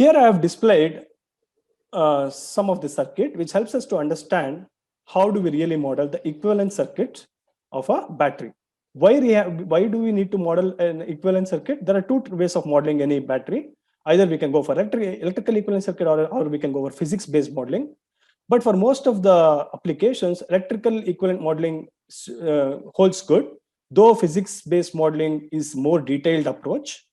Here I have displayed some of the circuit, which helps us to understand how do we really model the equivalent circuit of a battery. Why do we need to model an equivalent circuit? There are two ways of modeling any battery. Either we can go for electrical equivalent circuit, or we can go for physics-based modeling. But for most of the applications, electrical equivalent modeling holds good, though physics-based modeling is more detailed approach.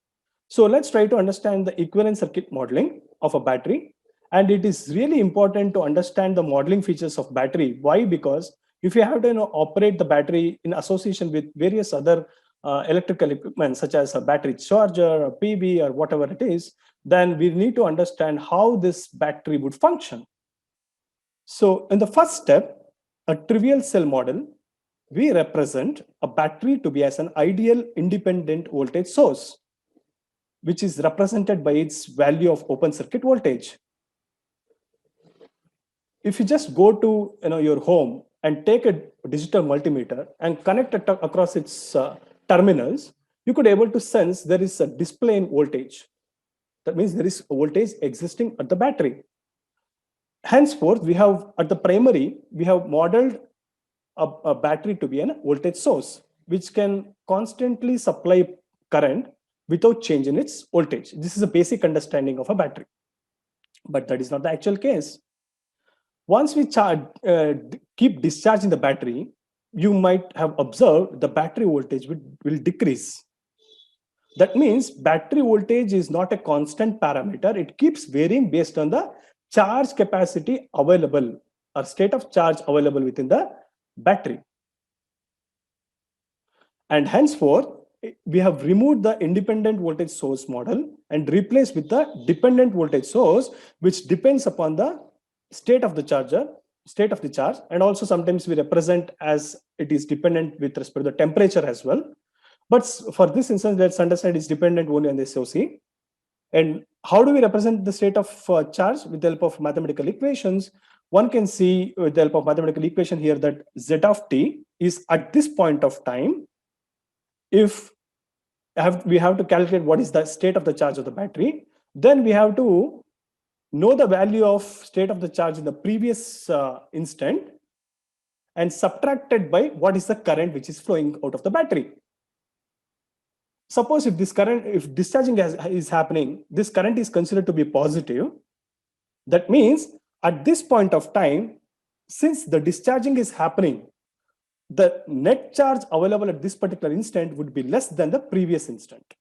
So let's try to understand the equivalent circuit modeling of a battery. And it is really important to understand the modeling features of battery. Why? Because if you have to operate the battery in association with various other electrical equipment, such as a battery charger, a PV, or whatever it is, then we need to understand how this battery would function. So in the first step, a trivial cell model, we represent a battery to be as an ideal independent voltage source, which is represented by its value of open circuit voltage. If you just go to your home and take a digital multimeter and connect it across its terminals, you could able to sense there is a display in voltage. That means there is voltage existing at the battery. Henceforth, we have at the primary, we have modeled a battery to be a voltage source, which can constantly supply current without change in its voltage. This is a basic understanding of a battery. But that is not the actual case. Once we keep discharging the battery, you might have observed the battery voltage will decrease. That means battery voltage is not a constant parameter. It keeps varying based on the charge capacity available or state of charge available within the battery. And henceforth, we have removed the independent voltage source model and replaced with the dependent voltage source, which depends upon the state of the charge, and also sometimes we represent as it is dependent with respect to the temperature as well. But for this instance, let's understand it's dependent only on the SOC. And how do we represent the state of charge? With the help of mathematical equations. One can see with the help of mathematical equation here that Z of t is at this point of time. If we have to calculate what is the state of the charge of the battery, then we have to know the value of state of the charge in the previous instant and subtracted by what is the current which is flowing out of the battery. Suppose if discharging is happening, this current is considered to be positive. That means at this point of time, since the discharging is happening, the net charge available at this particular instant would be less than the previous instant.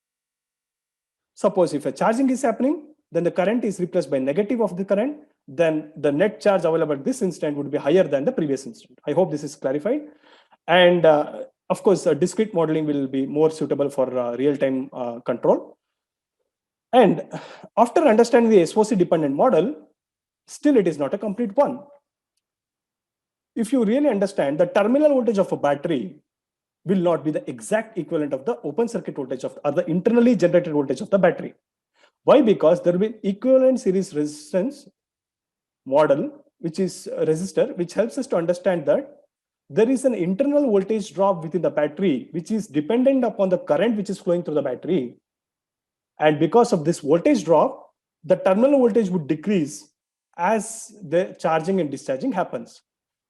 Suppose if a charging is happening, then the current is replaced by negative of the current, then the net charge available at this instant would be higher than the previous instant. I hope this is clarified. And of course, discrete modeling will be more suitable for real-time control. And after understanding the SOC dependent model, still it is not a complete one. If you really understand, the terminal voltage of a battery will not be the exact equivalent of the open circuit voltage or the internally generated voltage of the battery. Why? Because there will be equivalent series resistance model, which is a resistor, which helps us to understand that there is an internal voltage drop within the battery, which is dependent upon the current which is flowing through the battery. And because of this voltage drop, the terminal voltage would decrease as the charging and discharging happens.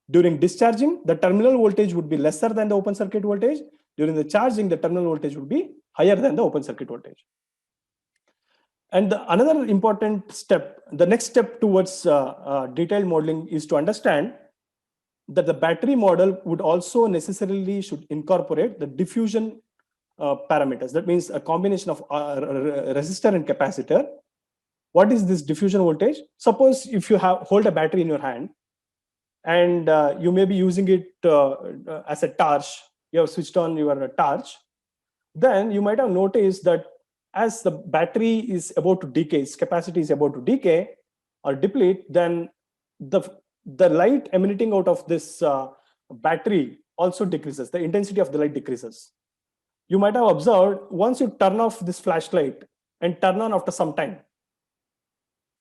During discharging, the terminal voltage would be lesser than the open circuit voltage. During the charging, the terminal voltage would be higher than the open circuit voltage. And another important step, the next step towards detailed modeling is to understand that the battery model would also necessarily should incorporate the diffusion parameters. That means a combination of resistor and capacitor. What is this diffusion voltage? Suppose if you hold a battery in your hand and you may be using it as a torch, you have switched on your torch, then you might have noticed that as the battery is about to decay, its capacity is about to decay or deplete, then the light emanating out of this battery also decreases. The intensity of the light decreases. You might have observed once you turn off this flashlight and turn on after some time,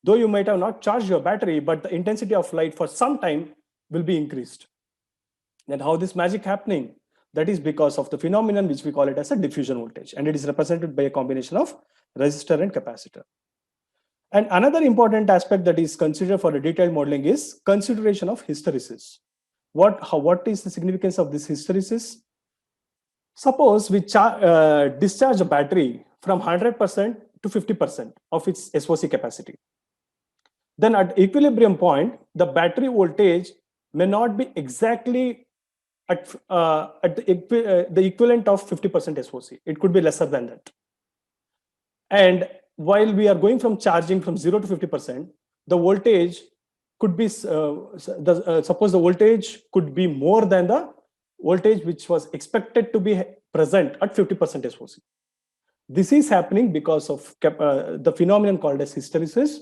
though you might have not charged your battery, but the intensity of light for some time will be increased. Then how this magic happening? That is because of the phenomenon which we call it as a diffusion voltage, and it is represented by a combination of resistor and capacitor. And another important aspect that is considered for the detailed modeling is consideration of hysteresis. What is the significance of this hysteresis? Suppose we discharge a battery from 100% to 50% of its SOC capacity. Then at equilibrium point, the battery voltage may not be exactly at the equivalent of 50% SOC. It could be lesser than that. And while we are going from charging from 0 to 50%, the voltage could be, suppose the voltage could be more than the voltage which was expected to be present at 50% SOC. This is happening because of the phenomenon called as hysteresis.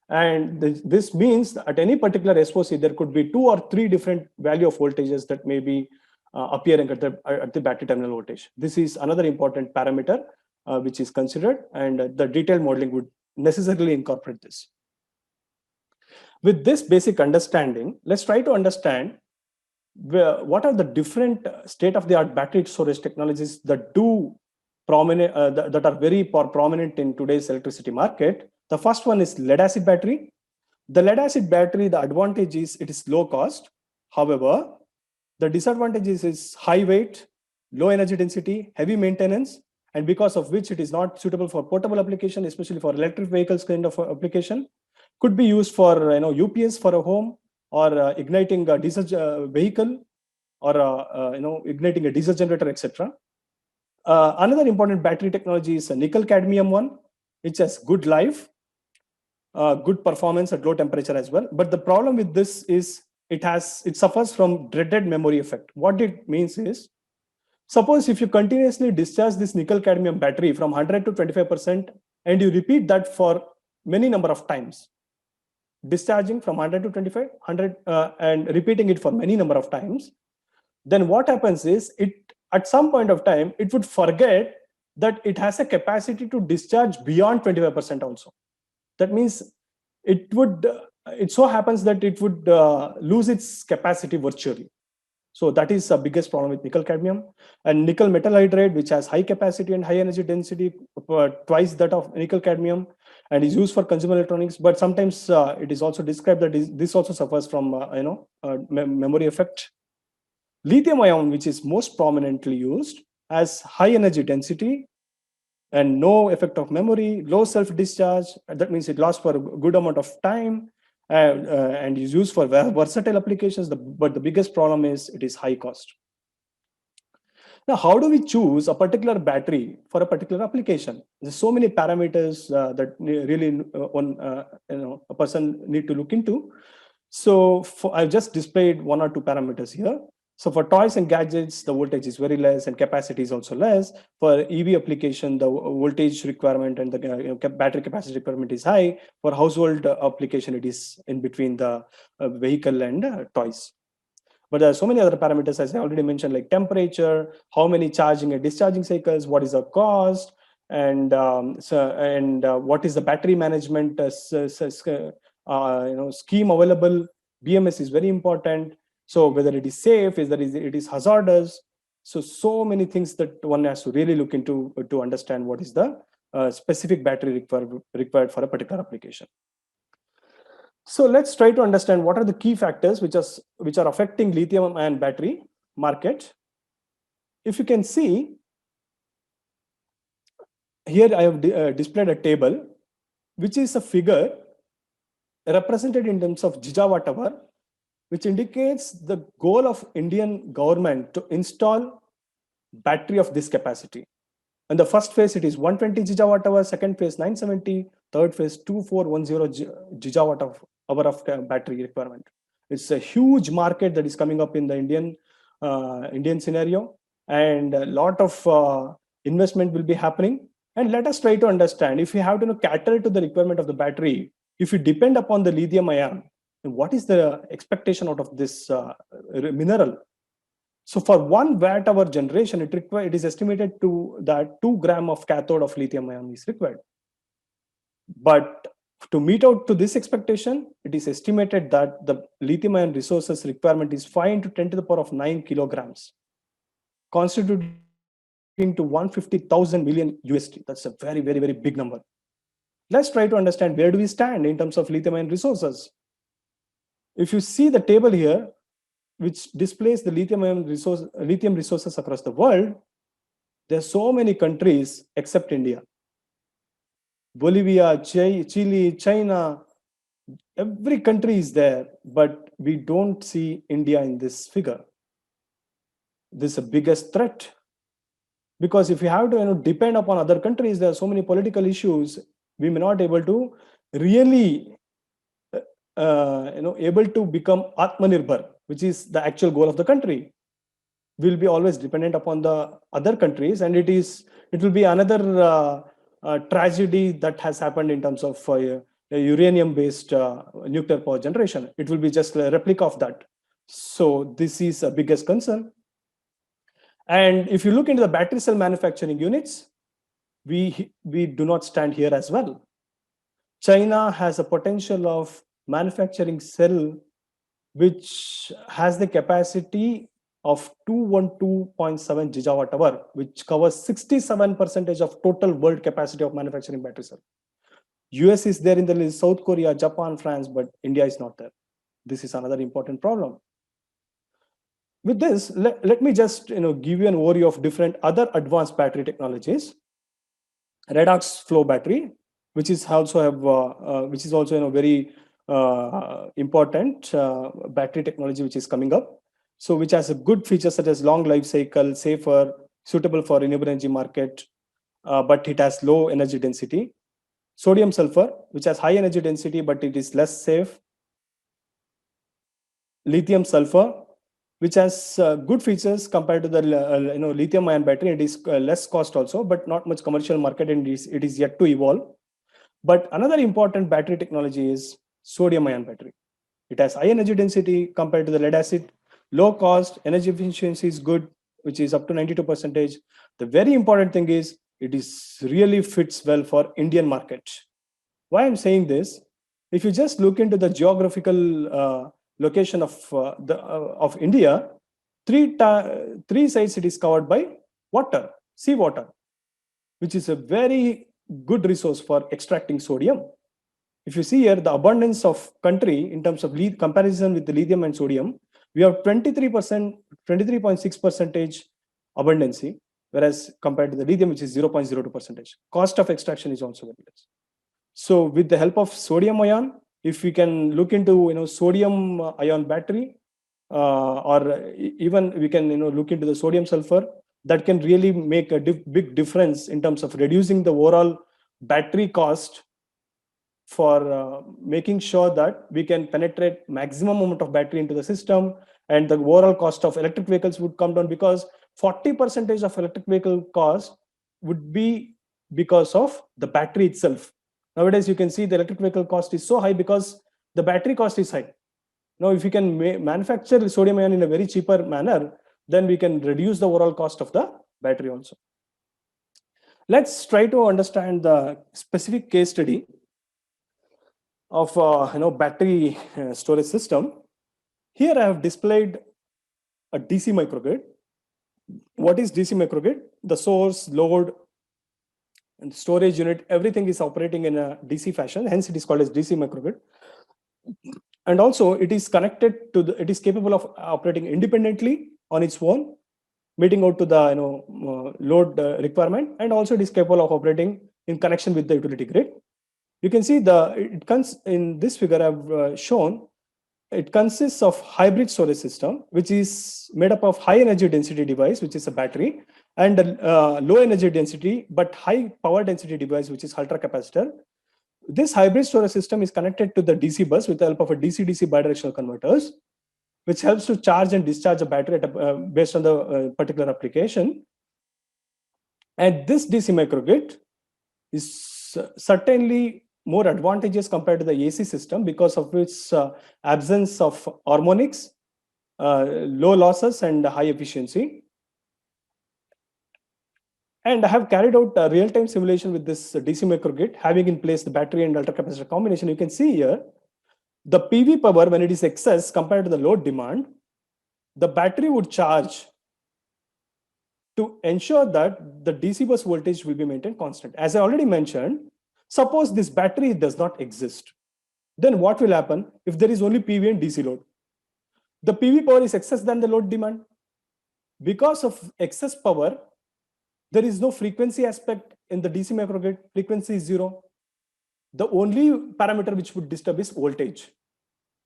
And this means that at any particular SOC, there could be 2 or 3 different value of voltages that may be appearing at the battery terminal voltage. This is another important parameter which is considered, and the detailed modeling would necessarily incorporate this. With this basic understanding, let's try to understand what are the different state-of-the-art battery storage technologies that that are very prominent in today's electricity market. The first one is lead-acid battery. The lead-acid battery, the advantage is it is low cost. However, the disadvantage is high weight, low energy density, heavy maintenance, and because of which it is not suitable for portable application, especially for electric vehicles kind of application. Could be used for UPS for a home, or igniting a diesel vehicle, or igniting a diesel generator, etc. Another important battery technology is a nickel cadmium one, which has good life, good performance at low temperature as well. But the problem with this is it suffers from dreaded memory effect. What it means is, suppose if you continuously discharge this nickel cadmium battery from 100 to 25%, and you repeat that for many number of times, discharging from 100 to 25, 100, and repeating it for many number of times, then what happens is at some point of time, it would forget that it has a capacity to discharge beyond 25% also. That means it so happens that it would lose its capacity virtually. So that is the biggest problem with nickel cadmium. And nickel metal hydride, which has high capacity and high energy density, twice that of nickel cadmium, and is used for consumer electronics. But sometimes it is also described that this also suffers from memory effect. Lithium ion, which is most prominently used, has high energy density and no effect of memory, low self-discharge. That means it lasts for a good amount of time, and is used for versatile applications. But the biggest problem is it is high cost. Now, how do we choose a particular battery for a particular application? There's so many parameters that really a person need to look into. So I've just displayed 1 or 2 parameters here. So for toys and gadgets, the voltage is very less and capacity is also less. For EV application, the voltage requirement and the battery capacity requirement is high. For household application, it is in between the vehicle and toys. But there are so many other parameters, as I already mentioned, like temperature, how many charging and discharging cycles, what is the cost, and what is the battery management scheme available. BMS is very important. So whether it is safe, it is hazardous. So many things that one has to really look into to understand what is the specific battery required for a particular application. So let's try to understand what are the key factors which are affecting lithium-ion battery market. If you can see, here I have displayed a table, which is a figure represented in terms of gigawatt hour, which indicates the goal of Indian government to install battery of this capacity. And the first phase, it is 120 gigawatt hour, second phase 970, third phase 2410 gigawatt hour of battery requirement. It's a huge market that is coming up in the Indian scenario, and a lot of investment will be happening. And let us try to understand, if you have to cater to the requirement of the battery, if you depend upon the lithium ion, what is the expectation out of this mineral? So for 1 watt hour generation, it is estimated that 2 gram of cathode of lithium ion is required. But to meet out to this expectation, it is estimated that the lithium ion resources requirement is 5 into 10 to the power of 9 kilograms, constituting to 150,000 million USD. That's a very, very, very big number. Let's try to understand where do we stand in terms of lithium-ion resources. If you see the table here, which displays the lithium resources across the world, there are so many countries except India. Bolivia, Chile, China, every country is there, but we don't see India in this figure. This is the biggest threat, because if you have to depend upon other countries, there are so many political issues. We may not able to really able to become Atmanirbhar, which is the actual goal of the country. We'll be always dependent upon the other countries, and it will be another tragedy that has happened in terms of uranium-based nuclear power generation. It will be just a replica of that. So this is a biggest concern. And if you look into the battery cell manufacturing units, we do not stand here as well. China has a potential of manufacturing cell which has the capacity of 212.7 gigawatt hour, which covers 67% of total world capacity of manufacturing battery cell. US is there in the list, South Korea, Japan, France, but India is not there. This is another important problem. With this, let me just give you an overview of different other advanced battery technologies. Redox flow battery, which is also very important battery technology which is coming up. So which has a good features such as long life cycle, safer, suitable for renewable energy market, but it has low energy density. Sodium sulfur, which has high energy density, but it is less safe. Lithium sulfur, which has good features compared to the lithium ion battery. It is less cost also, but not much commercial market, and it is yet to evolve. But another important battery technology is sodium ion battery. It has high energy density compared to the lead acid, low cost, energy efficiency is good, which is up to 92%. The very important thing is it is really fits well for Indian market. Why I'm saying this, if you just look into the geographical location of India, three sides it is covered by water, seawater, which is a very good resource for extracting sodium. If you see here, the abundance of country in terms of comparison with the lithium and sodium, we have 23.6% abundancy, whereas compared to the lithium, which is 0.02%. Cost of extraction is also very less. So with the help of sodium ion, if we can look into sodium ion battery, or even we can look into the sodium sulfur, that can really make a big difference in terms of reducing the overall battery cost, for making sure that we can penetrate maximum amount of battery into the system, and the overall cost of electric vehicles would come down, because 40% of electric vehicle cost would be because of the battery itself. Nowadays, you can see the electric vehicle cost is so high because the battery cost is high. Now, if we can manufacture sodium ion in a very cheaper manner, then we can reduce the overall cost of the battery also. Let's try to understand the specific case study of battery storage system. Here I have displayed a DC microgrid. What is DC microgrid? The source, load, and storage unit, everything is operating in a DC fashion. Hence, it is called as DC microgrid. And also, it is connected to it is capable of operating independently on its own, meeting out to the load requirement, and also it is capable of operating in connection with the utility grid. You can see it comes in this figure I've shown. It consists of hybrid storage system, which is made up of high energy density device, which is a battery, and a low energy density but high power density device, which is ultra capacitor. This hybrid storage system is connected to the DC bus with the help of a DC-DC bidirectional converters, which helps to charge and discharge a battery based on the particular application. And this DC microgrid is certainly more advantageous compared to the AC system because of its absence of harmonics, low losses, and high efficiency. And I have carried out a real-time simulation with this DC microgrid, having in place the battery and ultracapacitor combination. You can see here, the PV power, when it is excess compared to the load demand, the battery would charge to ensure that the DC bus voltage will be maintained constant. As I already mentioned, Suppose this battery does not exist. Then what will happen if there is only PV and DC load? The PV power is excess than the load demand. Because of excess power, there is no frequency aspect in the DC microgrid. Frequency is 0. The only parameter which would disturb is voltage.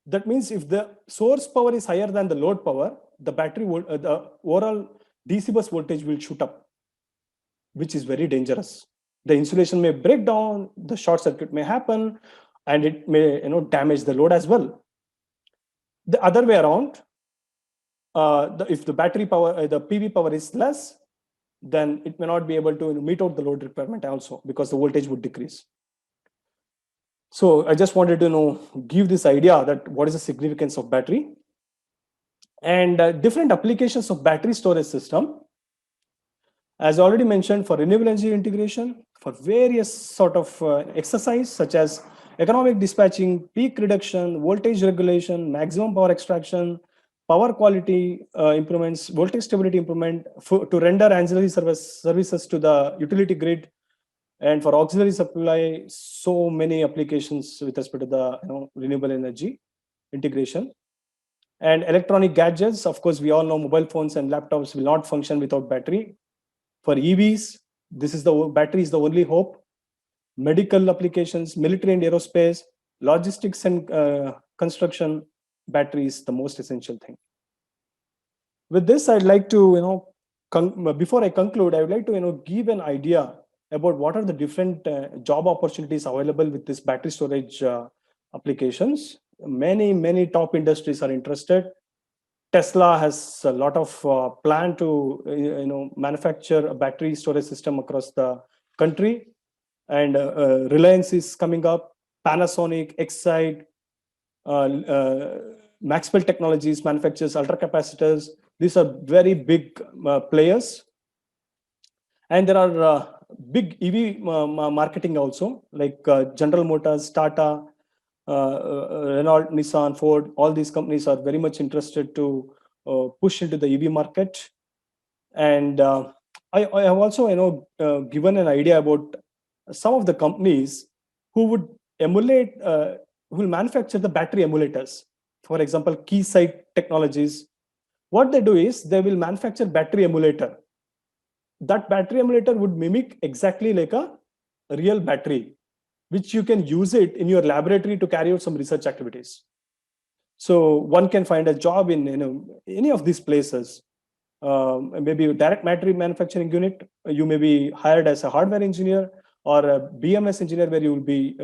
That means if the source power is higher than the load power, the battery the overall DC bus voltage will shoot up, which is very dangerous. The insulation may break down, the short circuit may happen, and it may damage the load as well. The other way around, if the battery power, the PV power is less, then it may not be able to meet out the load requirement also, because the voltage would decrease. So I just wanted to give this idea that what is the significance of battery, and different applications of battery storage system. As already mentioned, for renewable energy integration, for various sort of exercise such as economic dispatching, peak reduction, voltage regulation, maximum power extraction, power quality improvements, voltage stability improvement, to render ancillary services to the utility grid, and for auxiliary supply, so many applications with respect to the renewable energy integration. And electronic gadgets, of course, we all know mobile phones and laptops will not function without battery. For EVs, battery is the only hope. Medical applications, military and aerospace, logistics and construction, battery is the most essential thing. With this, I'd like to, before I conclude, I would like to, give an idea about what are the different job opportunities available with this battery storage applications. Many top industries are interested. Tesla has a lot of plan to manufacture a battery storage system across the country, and Reliance is coming up. Panasonic, Exide, Maxwell Technologies manufactures ultracapacitors. These are very big players, and there are big EV marketing also, like General Motors, Tata, Renault, Nissan, Ford. All these companies are very much interested to push into the EV market. And I have also given an idea about some of the companies who would emulate, who will manufacture the battery emulators. For example, Keysight Technologies. What they do is they will manufacture battery emulator. That battery emulator would mimic exactly like a real battery, which you can use it in your laboratory to carry out some research activities. So one can find a job in any of these places. Maybe a direct battery manufacturing unit, you may be hired as a hardware engineer, or a BMS engineer where you will be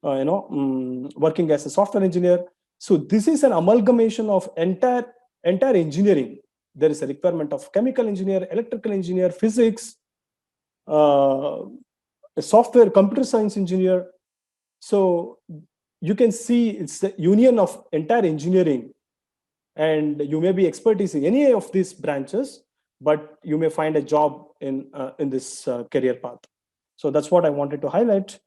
working as a software engineer. So this is an amalgamation of entire engineering. There is a requirement of chemical engineer, electrical engineer, physics, a software, computer science engineer. So you can see it's the union of entire engineering, and you may be expertise in any of these branches, but you may find a job in this career path. So that's what I wanted to highlight.